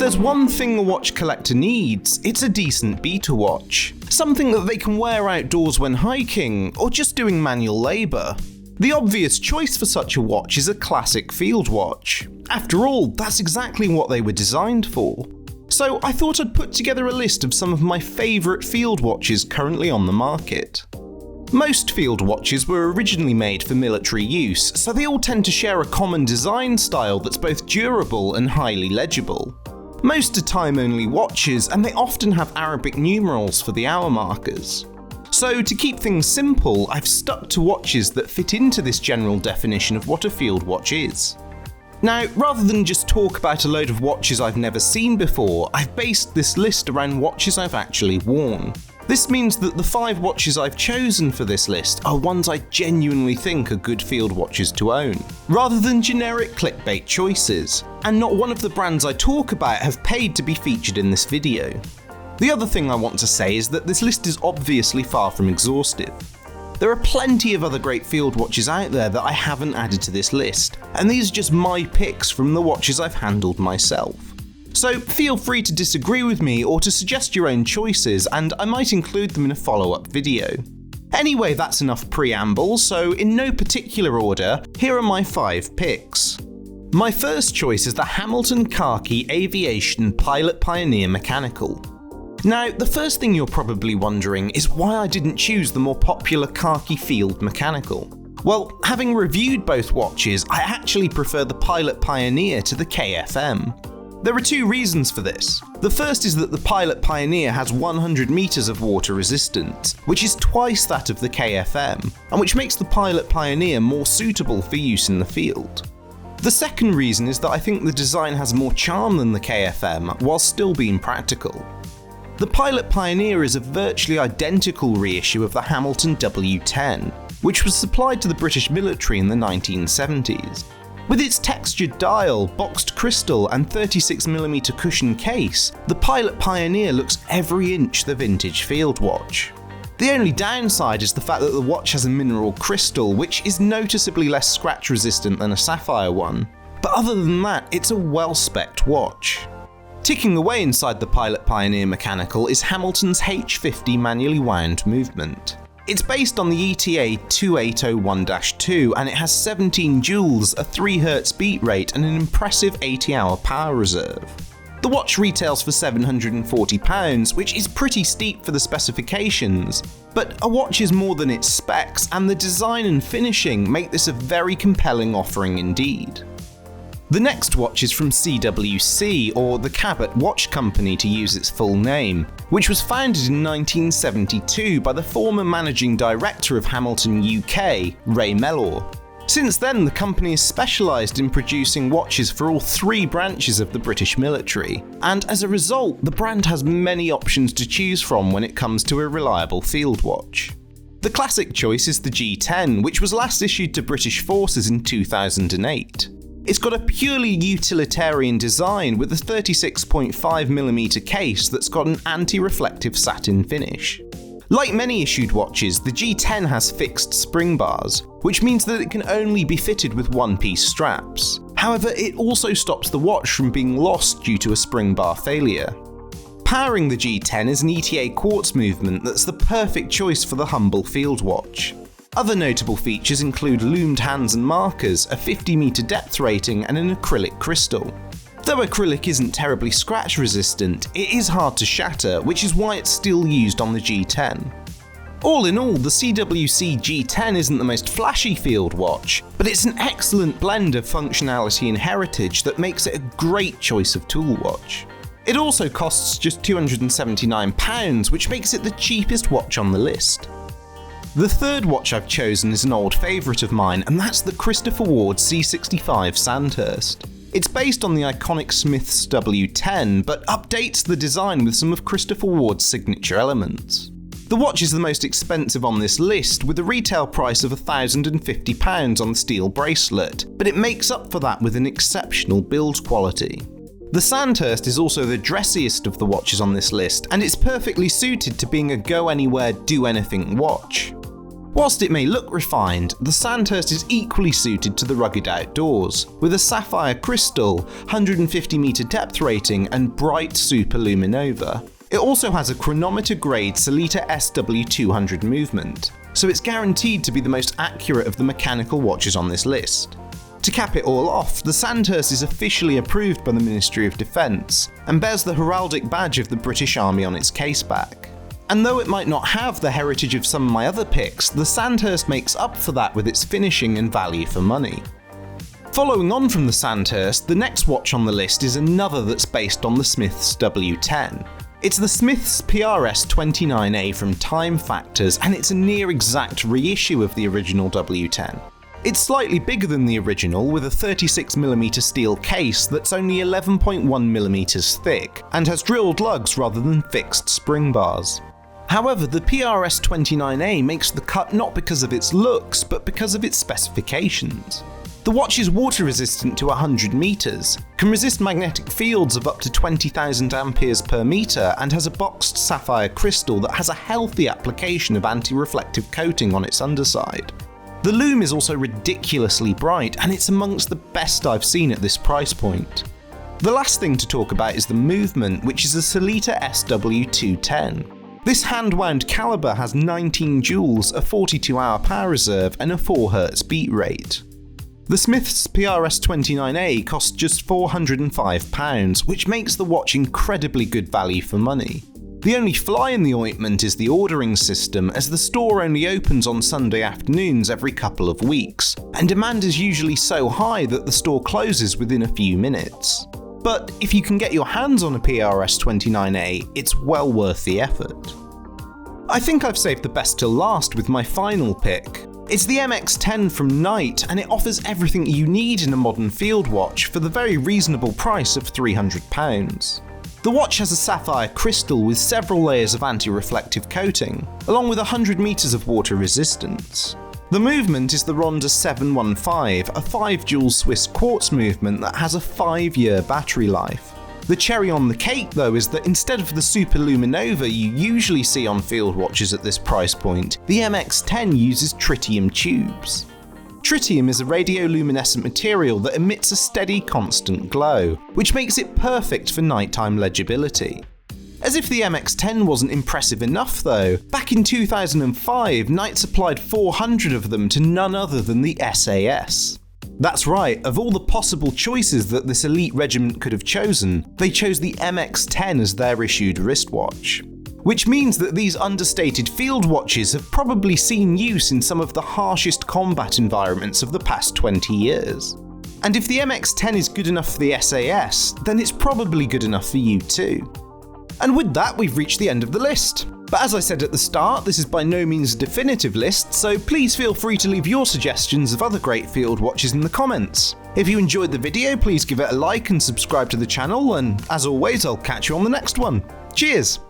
there's one thing a watch collector needs, it's a decent beta watch. Something that they can wear outdoors when hiking, or just doing manual labour. The obvious choice for such a watch is a classic field watch. After all, that's exactly what they were designed for. So I thought I'd put together a list of some of my favourite field watches currently on the market. Most field watches were originally made for military use, so they all tend to share a common design style that's both durable and highly legible. Most are time-only watches, and they often have Arabic numerals for the hour markers. So to keep things simple, I've stuck to watches that fit into this general definition of what a field watch is. Now, rather than just talk about a load of watches I've never seen before, I've based this list around watches I've actually worn. This means that the 5 watches I've chosen for this list are ones I genuinely think are good field watches to own, rather than generic clickbait choices, and not one of the brands I talk about have paid to be featured in this video. The other thing I want to say is that this list is obviously far from exhaustive. There are plenty of other great field watches out there that I haven't added to this list, and these are just my picks from the watches I've handled myself. So feel free to disagree with me or to suggest your own choices, and I might include them in a follow-up video. Anyway, that's enough preamble, so in no particular order, here are my 5 picks. My first choice is the Hamilton Khaki Aviation Pilot Pioneer Mechanical. Now, the first thing you're probably wondering is why I didn't choose the more popular Khaki Field Mechanical. Well, having reviewed both watches, I actually prefer the Pilot Pioneer to the KFM. There are 2 reasons for this. The first is that the Pilot Pioneer has 100 meters of water resistance, which is twice that of the KFM, and which makes the Pilot Pioneer more suitable for use in the field. The second reason is that I think the design has more charm than the KFM, while still being practical. The Pilot Pioneer is a virtually identical reissue of the Hamilton W10, which was supplied to the British military in the 1970s. With its textured dial, boxed crystal and 36mm cushion case, the Pilot Pioneer looks every inch the vintage field watch. The only downside is the fact that the watch has a mineral crystal, which is noticeably less scratch resistant than a sapphire one. But other than that, it's a well-specced watch. Ticking away inside the Pilot Pioneer Mechanical is Hamilton's H50 manually wound movement. It's based on the ETA 2801-2 and it has 17 joules, a 3Hz beat rate and an impressive 80-hour power reserve. The watch retails for £740, which is pretty steep for the specifications, but a watch is more than its specs, and the design and finishing make this a very compelling offering indeed. The next watch is from CWC, or the Cabot Watch Company to use its full name, which was founded in 1972 by the former managing director of Hamilton UK, Ray Mellor. Since then, the company has specialised in producing watches for all 3 branches of the British military, and as a result, the brand has many options to choose from when it comes to a reliable field watch. The classic choice is the G10, which was last issued to British forces in 2008. It's got a purely utilitarian design with a 36.5mm case that's got an anti-reflective satin finish. Like many issued watches, the G10 has fixed spring bars, which means that it can only be fitted with one-piece straps. However, it also stops the watch from being lost due to a spring bar failure. Powering the G10 is an ETA quartz movement that's the perfect choice for the humble field watch. Other notable features include loomed hands and markers, a 50-meter depth rating, and an acrylic crystal. Though acrylic isn't terribly scratch resistant, it is hard to shatter, which is why it's still used on the G10. All in all, the CWC G10 isn't the most flashy field watch, but it's an excellent blend of functionality and heritage that makes it a great choice of tool watch. It also costs just £279, which makes it the cheapest watch on the list. The third watch I've chosen is an old favourite of mine, and that's the Christopher Ward C65 Sandhurst. It's based on the iconic Smith's W10, but updates the design with some of Christopher Ward's signature elements. The watch is the most expensive on this list, with a retail price of £1,050 on the steel bracelet, but it makes up for that with an exceptional build quality. The Sandhurst is also the dressiest of the watches on this list, and it's perfectly suited to being a go-anywhere, do-anything watch. Whilst it may look refined, the Sandhurst is equally suited to the rugged outdoors, with a sapphire crystal, 150 meter depth rating and bright superluminova. It also has a chronometer-grade Sellita SW200 movement, so it's guaranteed to be the most accurate of the mechanical watches on this list. To cap it all off, the Sandhurst is officially approved by the Ministry of Defence, and bears the heraldic badge of the British Army on its caseback. And though it might not have the heritage of some of my other picks, the Sandhurst makes up for that with its finishing and value for money. Following on from the Sandhurst, the next watch on the list is another that's based on the Smiths W10. It's the Smiths PRS-29A from Timefactors, and it's a near exact reissue of the original W10. It's slightly bigger than the original, with a 36mm steel case that's only 11.1mm thick, and has drilled lugs rather than fixed spring bars. However, the PRS-29A makes the cut not because of its looks, but because of its specifications. The watch is water resistant to 100 meters, can resist magnetic fields of up to 20,000 amperes per meter, and has a boxed sapphire crystal that has a healthy application of anti-reflective coating on its underside. The lume is also ridiculously bright, and it's amongst the best I've seen at this price point. The last thing to talk about is the movement, which is a Sellita SW210. This hand-wound caliber has 19 joules, a 42-hour power reserve, and a 4 Hz beat rate. The Smiths PRS-29A costs just £405, which makes the watch incredibly good value for money. The only fly in the ointment is the ordering system, as the store only opens on Sunday afternoons every couple of weeks, and demand is usually so high that the store closes within a few minutes. But if you can get your hands on a PRS-29A, it's well worth the effort. I think I've saved the best till last with my final pick. It's the MX10 from Nite, and it offers everything you need in a modern field watch for the very reasonable price of £300. The watch has a sapphire crystal with several layers of anti-reflective coating, along with 100 meters of water resistance. The movement is the Ronda 715, a 5 joule Swiss quartz movement that has a 5-year battery life. The cherry on the cake though is that instead of the superluminova you usually see on field watches at this price point, the MX10 uses tritium tubes. Tritium is a radioluminescent material that emits a steady, constant glow, which makes it perfect for nighttime legibility. As if the MX10 wasn't impressive enough though, back in 2005, Nite supplied 400 of them to none other than the SAS. That's right, of all the possible choices that this elite regiment could have chosen, they chose the MX10 as their issued wristwatch. Which means that these understated field watches have probably seen use in some of the harshest combat environments of the past 20 years. And if the MX10 is good enough for the SAS, then it's probably good enough for you too. And with that, we've reached the end of the list. But as I said at the start, this is by no means a definitive list, so please feel free to leave your suggestions of other great field watches in the comments. If you enjoyed the video, please give it a like and subscribe to the channel, and as always, I'll catch you on the next one. Cheers!